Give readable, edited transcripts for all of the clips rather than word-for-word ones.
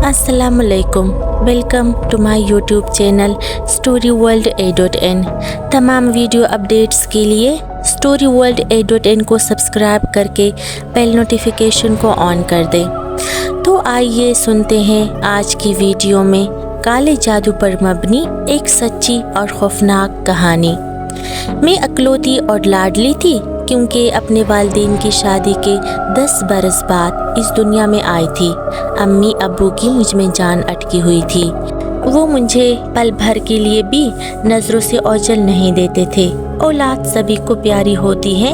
अस्सलाम वालेकुम। Welcome to my YouTube channel story world A.N। तमाम वीडियो अपडेट्स के लिए स्टोरी वर्ल्ड A.N को सब्सक्राइब करके बेल नोटिफिकेशन को ऑन कर दें। तो आइए सुनते हैं आज की वीडियो में काले जादू पर मबनी एक सच्ची और खौफनाक कहानी। मैं अकलौती और लाडली थी क्योंकि अपने वालिदैन की शादी के 10 बरस बाद इस दुनिया में आई थी। अम्मी अब्बू की मुझ में जान अटकी हुई थी। वो मुझे पल भर के लिए भी नज़रों से ओझल नहीं देते थे। औलाद सभी को प्यारी होती है,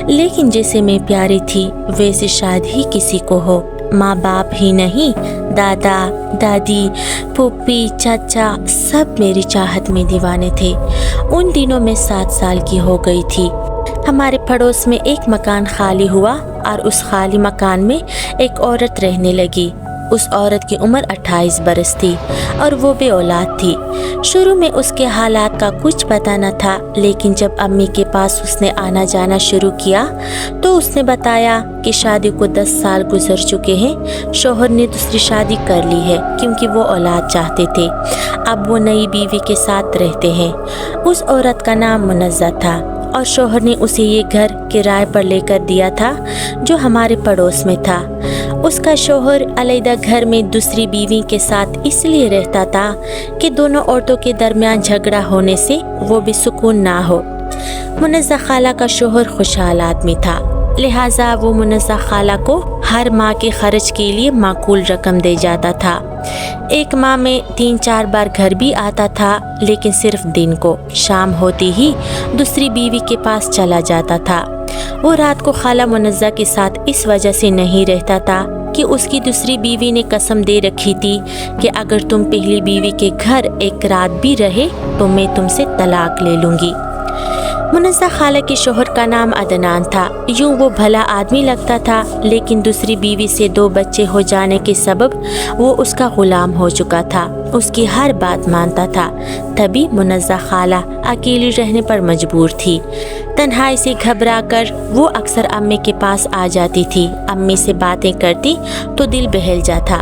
लेकिन जैसे मैं प्यारी थी वैसे शायद ही किसी को हो। माँ बाप ही नहीं, दादा दादी फूफी चाचा सब मेरी चाहत में दीवाने थे। उन दिनों में 7 साल की हो गई थी। हमारे पड़ोस में एक मकान खाली हुआ और उस खाली मकान में एक औरत रहने लगी। उस औरत की उम्र 28 बरस थी और वो बे औलाद थी। शुरू में उसके हालात का कुछ पता न था, लेकिन जब अम्मी के पास उसने आना जाना शुरू किया तो उसने बताया कि शादी को 10 साल गुजर चुके हैं। शौहर ने दूसरी शादी कर ली है क्योंकि वो औलाद चाहते थे। अब वो नई बीवी के साथ रहते हैं। उस औरत का नाम मुनज़्ज़ा था और शौहर ने उसे ये घर किराए पर लेकर दिया था जो हमारे पड़ोस में था। उसका शौहर अलग घर में दूसरी बीवी के साथ इसलिए रहता था कि दोनों औरतों के दरमियान झगड़ा होने से वो भी सुकून ना हो। मुनज़्ज़ा खाला का शौहर खुशहाल आदमी था, लिहाजा वो मुनज़्ज़ा खाला को हर माह के खर्च के लिए माकूल रकम दे जाता था। एक माह में 3-4 बार घर भी आता था, लेकिन सिर्फ दिन को। शाम होती ही दूसरी बीवी के पास चला जाता था। वो रात को खाला मुनज़्ज़ा के साथ इस वजह से नहीं रहता था कि उसकी दूसरी बीवी ने कसम दे रखी थी कि अगर तुम पहली बीवी के घर एक रात भी रहे तो मैं तुमसे तलाक ले लूँगी। मुनज़्ज़ा खाला के शौहर का नाम अदनान था। यूँ वो भला आदमी लगता था, लेकिन दूसरी बीवी से 2 बच्चे हो जाने के सबब वो उसका गुलाम हो चुका था। उसकी हर बात मानता था। तभी मुनज़्ज़ा खाला अकेली रहने पर मजबूर थी। तन्हाई से घबरा कर वो अक्सर अम्मी के पास आ जाती थी। अम्मी से बातें करती तो दिल बहल जाता।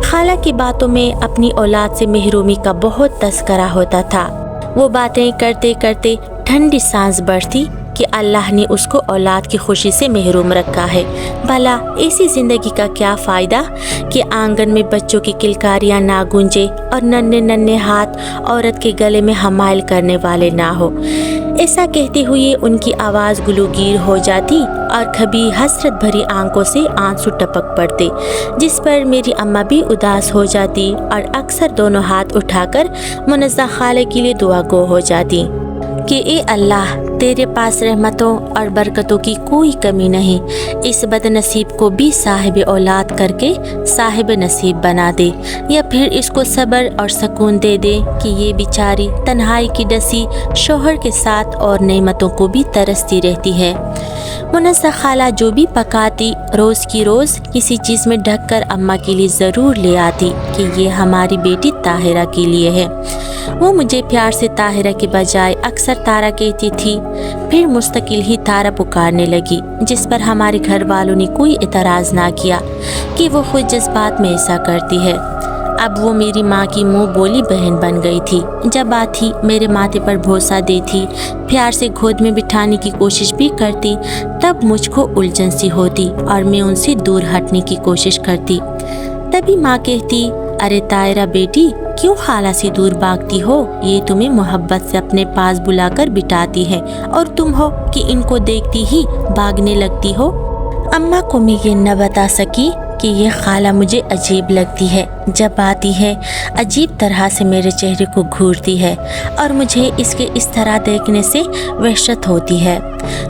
खाला की बातों में अपनी औलाद से महरूमी का बहुत तज़किरा होता था। वो बातें करते करते ठंडी सांस भरती कि अल्लाह ने उसको औलाद की खुशी से महरूम रखा है। भला ऐसी ज़िंदगी का क्या फ़ायदा कि आंगन में बच्चों की किलकारियाँ ना गूंजे और नन्हे नन्हे हाथ औरत के गले में हमायल करने वाले ना हो। ऐसा कहते हुए उनकी आवाज़ गुलूगीर हो जाती और कभी हसरत भरी आंखों से आंसू टपक पड़ते, जिस पर मेरी अम्मा भी उदास हो जाती और अक्सर दोनों हाथ उठाकर मुनज़्ज़ा खाले के लिए दुआ गो हो जाती कि ए अल्लाह, तेरे पास रहमतों और बरकतों की कोई कमी नहीं। इस बदनसीब को भी साहिब औलाद करके साहिब नसीब बना दे, या फिर इसको सब्र और सुकून दे दे कि ये बेचारी तन्हाई की डसी शौहर के साथ और नेमतों को भी तरसती रहती है। मुनज़्ज़ा खाला जो भी पकाती रोज़ की रोज़ किसी चीज़ में ढक कर अम्मा के लिए ज़रूर ले आती कि ये हमारी बेटी ताहिरा के लिए है। वो मुझे प्यार से ताहिरा के बजाय अक्सर तारा कहती थी। फिर मुस्तकिल ही तारा पुकारने लगी, जिस पर हमारे घर वालों ने कोई एतराज़ ना किया कि वो खुद जज्बात में ऐसा करती है। अब वो मेरी माँ की मुँह बोली बहन बन गई थी। जब आती मेरे माथे पर भरोसा देती, प्यार से गोद में बिठाने की कोशिश भी करती, तब मुझको उलझन सी होती और मैं उनसे दूर हटने की कोशिश करती। तभी माँ कहती, अरे तायरा बेटी, क्यों खाला से दूर भागती हो? ये तुम्हें मोहब्बत से अपने पास बुलाकर बिठाती है और तुम हो कि इनको देखती ही भागने लगती हो। अम्मा को मैं ये न बता सकी कि ये खाला मुझे अजीब लगती है। जब आती है अजीब तरह से मेरे चेहरे को घूरती है और मुझे इसके इस तरह देखने से वहशत होती है।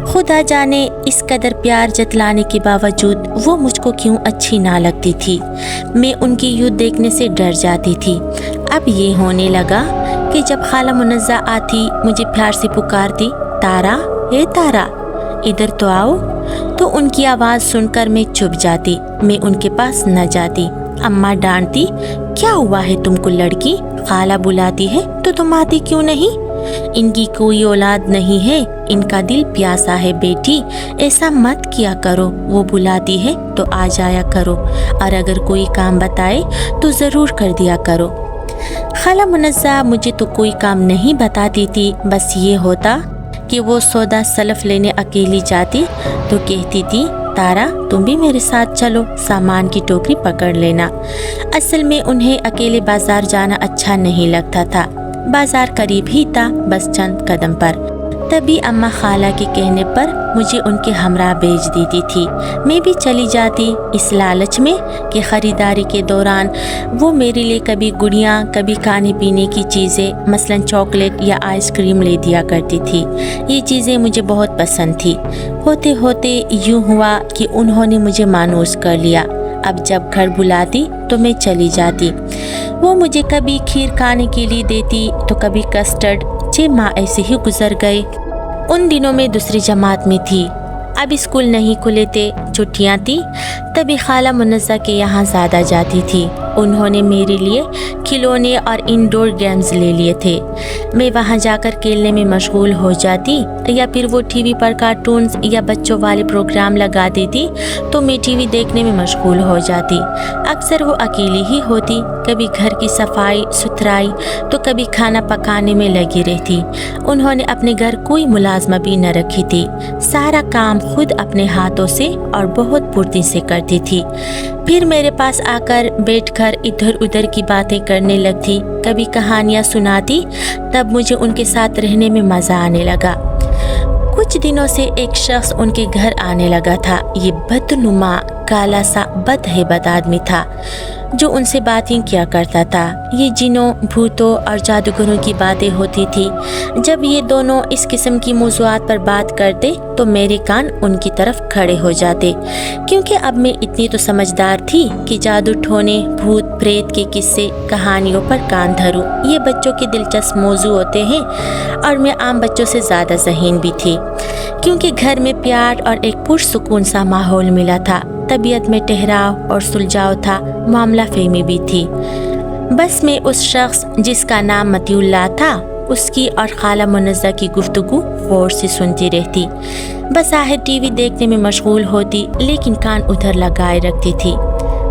खुदा जाने इस कदर प्यार जतलाने के बावजूद वो मुझको क्यों अच्छी ना लगती थी। मैं उनकी यूँ देखने से डर जाती थी। अब ये होने लगा कि जब खाला मुनज़्ज़ा आती मुझे प्यार से पुकारती, तारा, हे तारा, इधर तो आओ, तो उनकी आवाज़ सुनकर मैं चुप जाती। मैं उनके पास न जाती। अम्मा डांटती, क्या हुआ है तुमको लड़की? खाला बुलाती है तो तुम आती क्यों नहीं? इनकी कोई औलाद नहीं है, इनका दिल प्यासा है बेटी, ऐसा मत किया करो, वो बुलाती है तो आ जाया करो और अगर कोई काम बताए तो ज़रूर कर दिया करो। खाला मुनज़्ज़ा मुझे तो कोई काम नहीं बताती थी, बस ये होता कि वो सौदा सलफ लेने अकेली जाती तो कहती थी तारा तुम भी मेरे साथ चलो, सामान की टोकरी पकड़ लेना। असल में उन्हें अकेले बाजार जाना अच्छा नहीं लगता था, बाजार करीब ही था, बस चंद कदम पर। तभी अम्मा खाला के कहने पर मुझे उनके हमरा भेज देती थी। मैं भी चली जाती इस लालच में कि ख़रीदारी के दौरान वो मेरे लिए कभी गुड़ियाँ, कभी खाने पीने की चीज़ें मसलन चॉकलेट या आइसक्रीम ले दिया करती थी। ये चीज़ें मुझे बहुत पसंद थी। होते होते यूँ हुआ कि उन्होंने मुझे मानूस कर लिया। अब जब घर बुलाती तो मैं चली जाती। वो मुझे कभी खीर खाने के लिए देती तो कभी कस्टर्ड। 6 माह ऐसे ही गुजर गए। उन दिनों में दूसरी जमात में थी, अब स्कूल नहीं खुले थे, छुट्टियाँ थी, तभी खाला मुनज़्ज़ा के यहाँ ज़्यादा जाती थी। उन्होंने मेरे लिए खिलौने और इंडोर गेम्स ले लिए थे। मैं वहाँ जाकर खेलने में मशगूल हो जाती या फिर वो टीवी पर कार्टून्स या बच्चों वाले प्रोग्राम लगा देती तो मैं टीवी देखने में मशगूल हो जाती। अक्सर वो अकेली ही होती, कभी घर की सफाई सुथराई तो कभी खाना पकाने में लगी रहती। उन्होंने अपने घर कोई मुलाजमा भी न रखी थी, सारा काम खुद अपने हाथों से और बहुत फुर्ती से करती थी। फिर मेरे पास आकर बैठकर इधर उधर की बातें करने लगती, कभी कहानियाँ सुनाती, तब मुझे उनके साथ रहने में मज़ा आने लगा। कुछ दिनों से एक शख्स उनके घर आने लगा था। ये बदनुमा काला सा बदहेबत आदमी था जो उनसे बातें किया करता था। ये जिनों, भूतों और जादूगरों की बातें होती थी। जब ये दोनों इस किस्म की मौज़ूआत पर बात करते तो मेरे कान उनकी तरफ खड़े हो जाते, क्योंकि अब मैं इतनी तो समझदार थी कि जादू टोने, भूत प्रेत के किस्से कहानियों पर कान धरूं। ये बच्चों के दिलचस्प मौजू होते हैं और मैं आम बच्चों से ज़्यादा ज़हीन भी थी, क्योंकि घर में प्यार और एक पुरसुकून सा माहौल मिला था। तबीयत में ठहराव और सुलझाव था, मामला फहमी भी थी। बस मैं उस शख्स जिसका नाम मतीउल्लाह था उसकी और खाला मुनज़्ज़ा की गुफ्तगू गौर से सुनती रहती। बस आखिर टीवी देखने में मशगूल होती, लेकिन कान उधर लगाए रखती थी।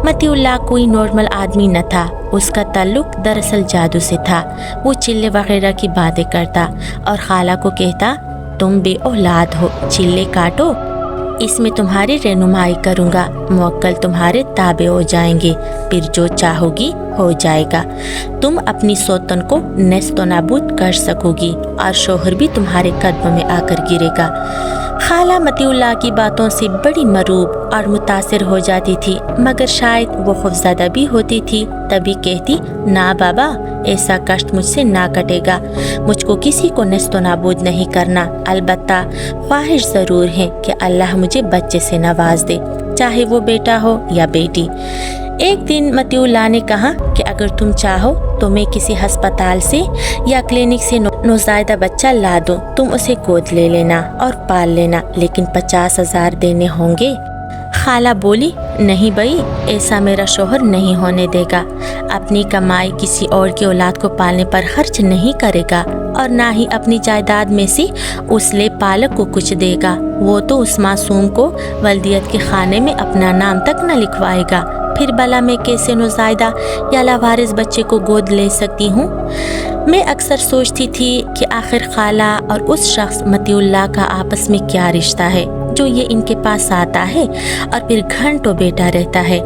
मतीउल्लाह कोई नॉर्मल आदमी न था, उसका ताल्लुक दरअसल जादू से था। वो चिल्ले वगैरह की बातें करता और खाला को कहता तुम बे औलाद हो, चिल्ले काटो, इसमें तुम्हारी रहनुमाई करूँगा, मुवक्कल तुम्हारे ताबे हो जाएंगे, फिर जो चाहोगी हो जाएगा। तुम अपनी सौतन को नेस्तो नाबूद कर सकोगी और शोहर भी तुम्हारे कदमों में आकर गिरेगा। खाला मतीउल्लाह की बातों से बड़ी मरूब और मुतासिर हो जाती थी, मगर शायद वो खौफज़दा भी होती थी। तभी कहती ना बाबा, ऐसा कष्ट मुझसे ना कटेगा, मुझको किसी को नेस्तो नाबूद नहीं करना। अलबत्ता ख्वाहिश ज़रूर है कि अल्लाह मुझे बच्चे से नवाज दे, चाहे वो बेटा हो या बेटी। एक दिन मतीउल्लाह ने कहा कि अगर तुम चाहो तो मैं किसी अस्पताल से या क्लिनिक से नौज़ायदा बच्चा ला दूं, तुम उसे गोद ले लेना और पाल लेना, लेकिन 50,000 देने होंगे। खाला बोली नहीं भाई, ऐसा मेरा शोहर नहीं होने देगा। अपनी कमाई किसी और की औलाद को पालने पर खर्च नहीं करेगा और ना ही अपनी जायदाद में से उस ले पालक को कुछ देगा। वो तो उस मासूम को वल्दियत के खाने में अपना नाम तक न लिखवाएगा। फिर भला मैं कैसे नौज़ायदा या लावारिस बच्चे को गोद ले सकती हूँ? मैं अक्सर सोचती थी कि आखिर खाला और उस शख्स मतीउल्लाह का आपस में क्या रिश्ता है जो ये इनके पास आता है और फिर घंटों बैठा रहता है।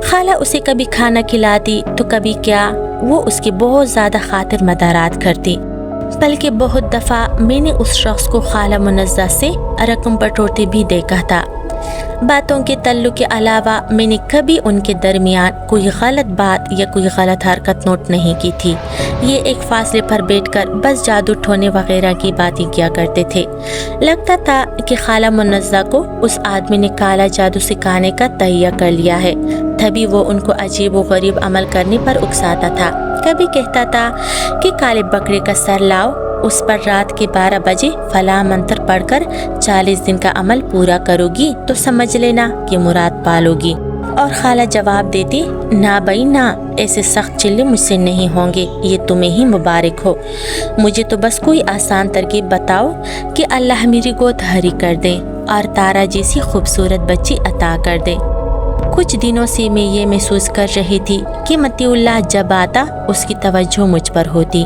खाला उसे कभी खाना खिलाती तो कभी क्या, वो उसकी बहुत ज़्यादा खातिर मदारात करती। बल्कि बहुत दफ़ा मैंने उस शख्स को खाला मुनज़्ज़ा से रकम बटोरते भी देखा था। बातों के तल्लुक के अलावा मैंने कभी उनके दरमियान कोई गलत बात या कोई गलत हरकत नोट नहीं की थी। ये एक फासले पर बैठकर बस जादू टोने वगैरह की बातें किया करते थे। लगता था कि खाला मुनज़्ज़ा को उस आदमी ने काला जादू सिखाने का तहिया कर लिया है, तभी वो उनको अजीब व गरीब अमल करने पर उकसाता था। कभी कहता था कि काले बकरे का सर लाओ, उस पर रात के 12 बजे फला मंत्र पढ़कर 40 दिन का अमल पूरा करोगी तो समझ लेना कि मुराद पालोगी। اور خالہ جواب دیتی نا بھائی نا، ایسے سخت چلے مجھ سے نہیں ہوں گے، یہ تمہیں ہی مبارک ہو، مجھے تو بس کوئی آسان ترکیب بتاؤ کہ اللہ میری گود ہری کر دے اور تارا جیسی خوبصورت بچی عطا کر دے۔ کچھ دنوں سے میں یہ محسوس کر رہی تھی کہ متی اللہ جب آتا اس کی توجہ مجھ پر ہوتی،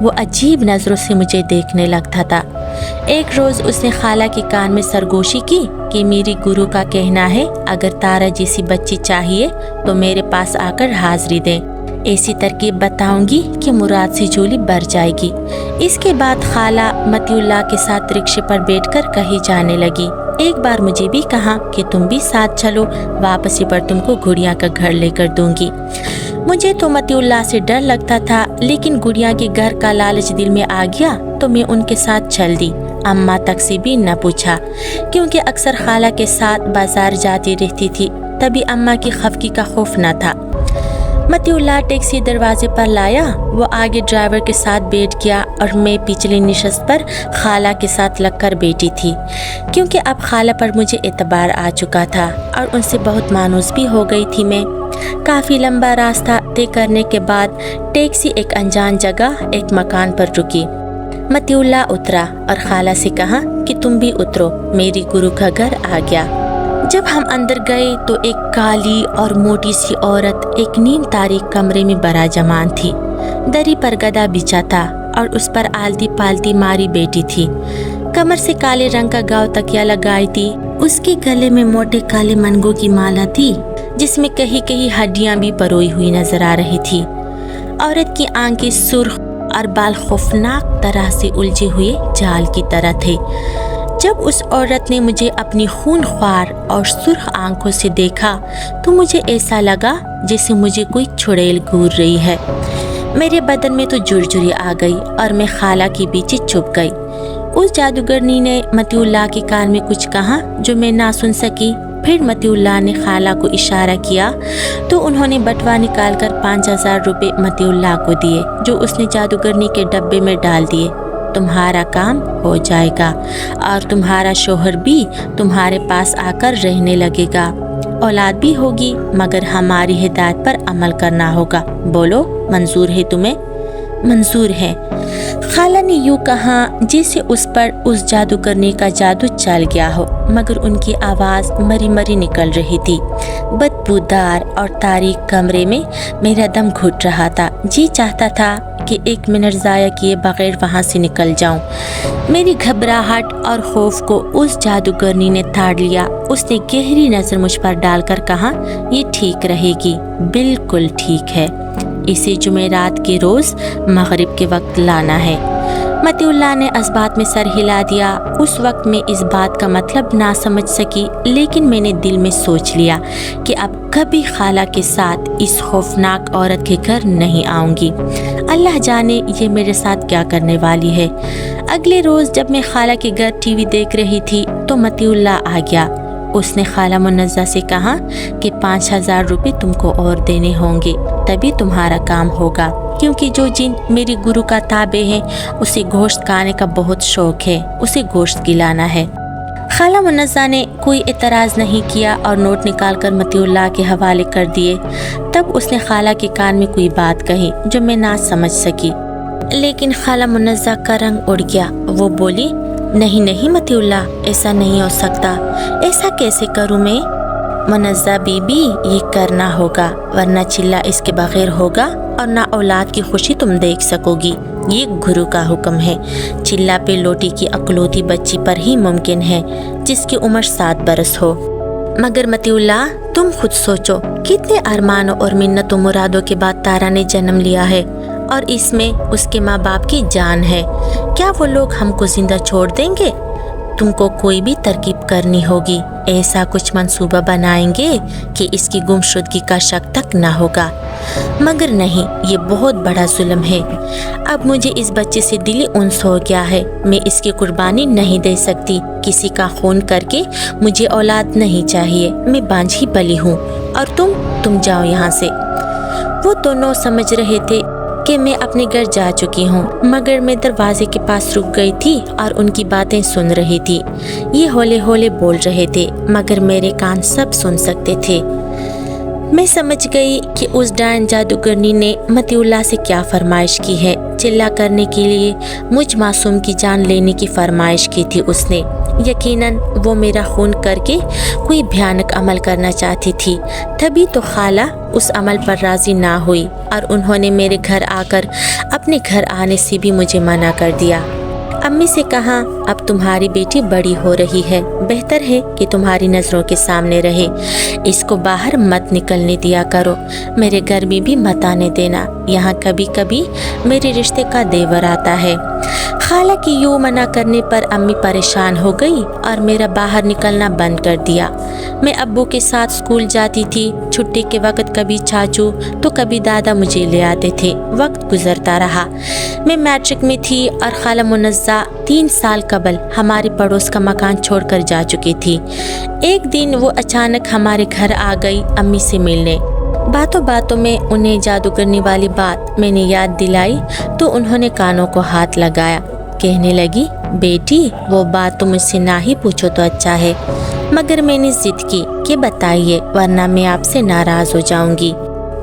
وہ عجیب نظروں سے مجھے دیکھنے لگتا تھا۔ ایک روز اس نے خالہ کے کان میں سرگوشی کی کہ میری گرو کا کہنا ہے اگر تارا جیسی بچی چاہیے تو میرے پاس آ کر حاضری دیں، ایسی ترکیب بتاؤں گی کہ مراد سے جھولی بھر جائے گی۔ اس کے بعد خالہ متی اللہ کے ساتھ رکشے پر بیٹھ کر کہیں جانے لگی۔ ایک بار مجھے بھی کہا کہ تم بھی ساتھ چلو، واپسی پر تم کو گڑیا کا گھر لے کر دوں گی۔ مجھے تو متی اللہ سے ڈر لگتا تھا، لیکن گڑیا کے گھر کا لالچ دل میں آ گیا تو میں ان کے ساتھ چل دی۔ اماں تک سے بھی نہ پوچھا، کیونکہ اکثر خالہ کے ساتھ بازار جاتی رہتی تھی، تبھی اماں کی خفگی کا خوف نہ تھا۔ متی اللہ ٹیکسی دروازے پر لایا، وہ آگے ڈرائیور کے ساتھ بیٹھ گیا اور میں پچھلی نشست پر خالہ کے ساتھ لگ کر بیٹھی تھی، کیونکہ اب خالہ پر مجھے اعتبار آ چکا تھا اور ان سے بہت مانوس بھی ہو گئی تھی میں۔ کافی لمبا راستہ طے کرنے کے بعد ٹیکسی ایک انجان جگہ ایک مکان پر رکی۔ متی اللہ اترا اور خالہ سے کہا کہ تم بھی اترو، میری گرو کا گھر آ گیا۔ جب ہم اندر گئے تو ایک کالی اور موٹی سی عورت ایک نیم تاریک کمرے میں براجمان تھی۔ دری پر گدا بچھا تھا اور اس پر آلتی پالتی ماری بیٹی تھی۔ کمر سے کالے رنگ کا گاؤ تکیا لگائی تھی، اس کے گلے میں موٹے کالے منگوں کی مالا تھی جس میں کہیں کہیں ہڈیاں بھی پروئی ہوئی نظر آ رہی تھی۔ عورت کی آنکھیں سرخ اور بال خوفناک طرح سے الجھے ہوئے جال کی طرح تھے۔ جب اس عورت نے مجھے اپنی خون خوار اور سرخ آنکھوں سے دیکھا تو مجھے ایسا لگا جیسے مجھے کوئی چھڑیل گھور رہی ہے۔ میرے بدن میں تو جرجری آ گئی اور میں خالہ کے پیچھے چھپ گئی۔ اس جادوگرنی نے متی اللہ کے کان میں کچھ کہا جو میں نہ سن سکی۔ پھر متی اللہ نے خالہ کو اشارہ کیا تو انہوں نے بٹوا نکال کر 5000 روپے متی اللہ کو دیے، جو اس نے جادوگرنی کے ڈبے میں ڈال دیے۔ تمہارا کام ہو جائے گا اور تمہارا شوہر بھی تمہارے پاس آ کر رہنے لگے گا، اولاد بھی ہوگی، مگر ہماری ہدایت پر عمل کرنا ہوگا۔ بولو منظور ہے تمہیں؟ منظور ہے، خالہ نے یوں کہا جیسے اس پر اس جادوگرنی کا جادو چل گیا ہو، مگر ان کی آواز مری مری نکل رہی تھی۔ بدبودار اور تاریک کمرے میں میرا دم گھٹ رہا تھا، جی چاہتا تھا کہ 1 منٹ ضائع کیے بغیر وہاں سے نکل جاؤں۔ میری گھبراہٹ اور خوف کو اس جادوگرنی نے تاڑ لیا۔ اس نے گہری نظر مجھ پر ڈال کر کہا، یہ ٹھیک رہے گی، بالکل ٹھیک ہے، اسے جمعرات کے روز مغرب کے وقت لانا ہے۔ متی اللہ نے اس بات میں سر ہلا دیا۔ اس وقت میں اس بات کا مطلب نہ سمجھ سکی، لیکن میں نے دل میں سوچ لیا کہ اب کبھی خالہ کے ساتھ اس خوفناک عورت کے گھر نہیں آؤں گی۔ اللہ جانے یہ میرے ساتھ کیا کرنے والی ہے۔ اگلے روز جب میں خالہ کے گھر ٹی وی دیکھ رہی تھی تو متی اللہ آ گیا۔ اس نے خالہ منزہ سے کہا کہ 5000 روپے تم کو اور دینے ہوں گے، تبھی تمہارا کام ہوگا، کیونکہ جو جن میری گرو کا تابع ہے اسے گوشت کھانے کا بہت شوق ہے، اسے گوشت کھلانا ہے۔ خالہ منزہ نے کوئی اعتراض نہیں کیا اور نوٹ نکال کر متی اللہ کے حوالے کر دیے۔ تب اس نے خالہ کے کان میں کوئی بات کہی جو میں نہ سمجھ سکی، لیکن خالہ منزہ کا رنگ اڑ گیا۔ وہ بولی، نہیں نہیں متی اللہ، ایسا نہیں ہو سکتا، ایسا کیسے کروں میں؟ منزہ بی بی، یہ کرنا ہوگا، ورنہ چلہ اس کے بغیر ہوگا اور نہ اولاد کی خوشی تم دیکھ سکو گی۔ یہ گرو کا حکم ہے، چلہ پہ لوٹی کی اکلوتی بچی پر ہی ممکن ہے جس کی عمر 7 برس ہو۔ مگر متی اللہ تم خود سوچو، کتنے ارمانوں اور منتوں مرادوں کے بعد تارا نے جنم لیا ہے، اور اس میں اس کے ماں باپ کی جان ہے۔ کیا وہ لوگ ہم کو زندہ چھوڑ دیں گے؟ تم کو کوئی بھی ترکیب کرنی ہوگی، ایسا کچھ منصوبہ بنائیں گے کہ اس کی گمشدگی کا شک تک نہ ہوگا۔ مگر نہیں، یہ بہت بڑا ظلم ہے۔ اب مجھے اس بچے سے دلی انس ہو گیا ہے، میں اس کی قربانی نہیں دے سکتی۔ کسی کا خون کر کے مجھے اولاد نہیں چاہیے، میں بانجھ ہی پلی ہوں، اور تم جاؤ یہاں سے۔ وہ دونوں سمجھ رہے تھے کہ میں اپنے گھر جا چکی ہوں، مگر میں دروازے کے پاس رک گئی تھی اور ان کی باتیں سن رہی تھی۔ یہ ہولے ہولے بول رہے تھے، مگر میرے کان سب سن سکتے تھے۔ मैं समझ गई कि उस डायन जादूगरनी ने मतीउल्लाह से क्या फरमाइश की है। चिल्ला करने के लिए मुझ मासूम की जान लेने की फरमाइश की थी उसने। यकीनन वो मेरा खून करके कोई भयानक अमल करना चाहती थी। तभी तो खाला उस अमल पर राज़ी ना हुई और उन्होंने मेरे घर आकर अपने घर आने से भी मुझे मना कर दिया। अम्मी से कहा, अब तुम्हारी बेटी बड़ी हो रही है, बेहतर है कि तुम्हारी नज़रों के सामने रहे, इसको बाहर मत निकलने दिया करो, मेरे घर में भी मत आने देना, यहाँ कभी कभी मेरे रिश्ते का देवर आता है। खाला की यूँ मना करने पर अम्मी परेशान हो गई और मेरा बाहर निकलना बंद कर दिया। मैं अब्बू के साथ स्कूल जाती थी। छुट्टी के वक्त कभी चाचू तो कभी दादा मुझे ले आते थे। वक्त गुजरता रहा। मैं मैट्रिक में थी और खाला मुनज़्ज़ा 3 साल कबल हमारे पड़ोस का मकान छोड़कर जा चुकी थी। एक दिन वो अचानक हमारे घर आ गई अम्मी से मिलने। बातों बातों में उन्हें जादू करने वाली बात मैंने याद दिलाई तो उन्होंने कानों को हाथ लगाया। कहने लगी, बेटी वो बात तो मुझसे ना ही पूछो तो अच्छा है। मगर मैंने जिद की कि बताइए वरना मैं आपसे नाराज़ हो जाऊंगी।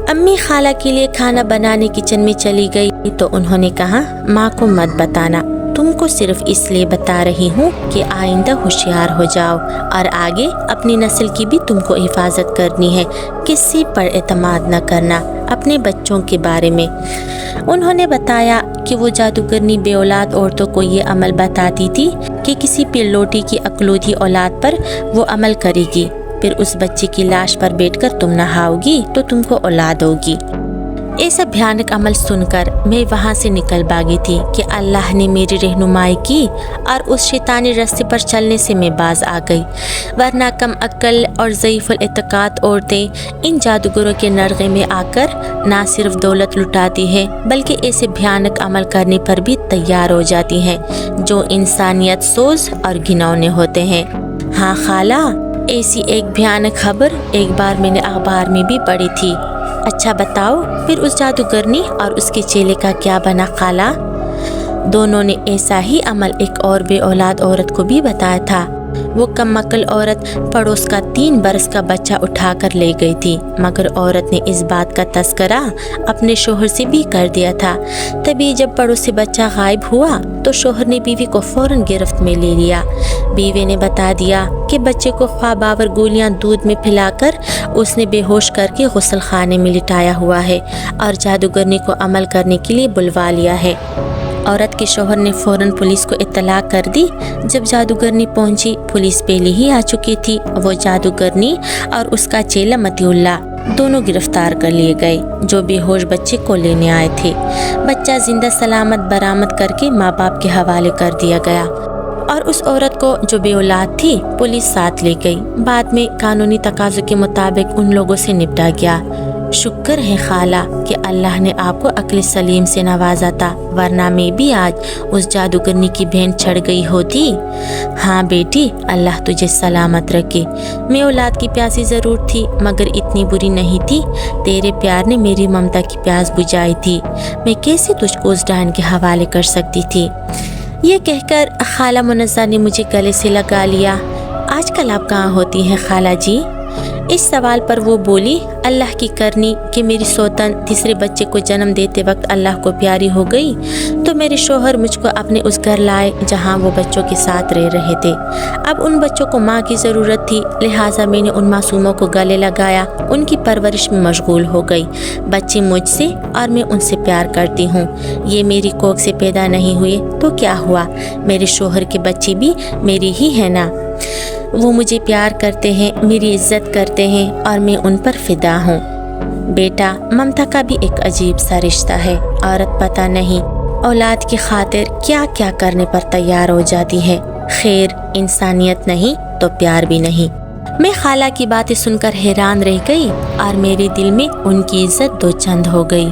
अम्मी खाला के लिए खाना बनाने किचन में चली गई तो उन्होंने कहा, माँ को मत बताना, तुमको सिर्फ इसलिए बता रही हूँ कि आइंदा होशियार हो जाओ और आगे अपनी नस्ल की भी तुमको हिफाजत करनी है। किसी पर एतमाद न करना, अपने बच्चों के बारे में। उन्होंने बताया कि वो जादूगरनी बेऔलाद औरतों को ये अमल बताती थी कि किसी पिल्लोटी की अकलौती औलाद पर वो अमल करेगी, फिर उस बच्चे की लाश पर बैठकर तुम नहाओगी तो तुमको औलाद होगी। ऐसा भयानक अमल सुनकर मैं वहाँ से निकल भागी थी कि अल्लाह ने मेरी रहनुमाई की और उस शैतानी रास्ते पर चलने से मैं बाज आ गई। वरना कम अक्ल और ज़ईफ़ुल एतक़ाद औरतें इन जादूगरों के नरगे में आकर ना सिर्फ दौलत लुटाती हैं बल्कि ऐसे भयानक अमल करने पर भी तैयार हो जाती हैं जो इंसानियत सोज और घिनौने होते हैं। हाँ खाला, ऐसी एक भयानक खबर एक बार मैंने अखबार में भी पढ़ी थी। अच्छा बताओ फिर उस जादूगरनी और उसके चेले का क्या बना खाला? दोनों ने ऐसा ही अमल एक और बे औलाद औरत को भी बताया था। वो कम अक्ल औरत पड़ोस का 3 बरस का बच्चा उठाकर ले गई थी, मगर औरत ने इस बात का तस्करा अपने शोहर से भी कर दिया था। तभी जब पड़ोसी बच्चा गायब हुआ तो शोहर ने बीवी को फौरन गिरफ्त में ले लिया। बीवी ने बता दिया कि बच्चे को ख्वाबावर गोलियां दूध में पिलाकर उसने बेहोश करके गुस्ल खाने में लिटाया हुआ है और जादूगरनी को अमल करने के लिए बुलवा लिया है। औरत के शोहर ने फौरन पुलिस को इत्तला कर दी। जब जादूगरनी पहुंची, पुलिस पहले ही आ चुकी थी। वो जादूगरनी और उसका चेला मतीउल्लाह दोनों गिरफ्तार कर लिए गए जो बेहोश बच्चे को लेने आए थे। बच्चा जिंदा सलामत बरामद करके माँ बाप के हवाले कर दिया गया और उस औरत को जो बेऔलाद थी पुलिस साथ ले गई। बाद में कानूनी तकाज़ों के मुताबिक उन लोगों से निपटा गया। शुक्र है खाला कि अल्लाह ने आपको अक्ल सलीम से नवाजा था, वरना मैं भी आज उस जादूगरनी की बहन चढ़ गई होती। हाँ बेटी, अल्लाह तुझे सलामत रखे। मैं औलाद की प्यासी ज़रूर थी मगर इतनी बुरी नहीं थी। तेरे प्यार ने मेरी ममता की प्यास बुझाई थी। मैं कैसे तुझको उस डायन के हवाले कर सकती थी। ये कहकर खाला मुनज़्ज़ा ने मुझे गले से लगा लिया। आजकल आप कहाँ होती हैं खाला जी? इस सवाल पर वो बोली, अल्लाह की करनी कि मेरी सौतन तीसरे बच्चे को जन्म देते वक्त अल्लाह को प्यारी हो गई तो मेरे शोहर मुझको अपने उस घर लाए जहाँ वो बच्चों के साथ रह रहे थे। अब उन बच्चों को माँ की ज़रूरत थी, लिहाजा मैंने उन मासूमों को गले लगाया, उनकी परवरिश में मशगूल हो गई। बच्चे मुझसे और मैं उनसे प्यार करती हूँ। ये मेरी कोख से पैदा नहीं हुए तो क्या हुआ, मेरे शोहर के बच्चे भी मेरी ही है ना। वो मुझे प्यार करते हैं, मेरी इज्जत करते हैं और मैं उन पर फिदा हूँ। बेटा, ममता का भी एक अजीब सा रिश्ता है। औरत पता नहीं औलाद की खातिर क्या क्या करने पर तैयार हो जाती है। खैर, इंसानियत नहीं तो प्यार भी नहीं। मैं खाला की बातें सुनकर हैरान रह गई और मेरे दिल में उनकी इज्जत दो चंद हो गई।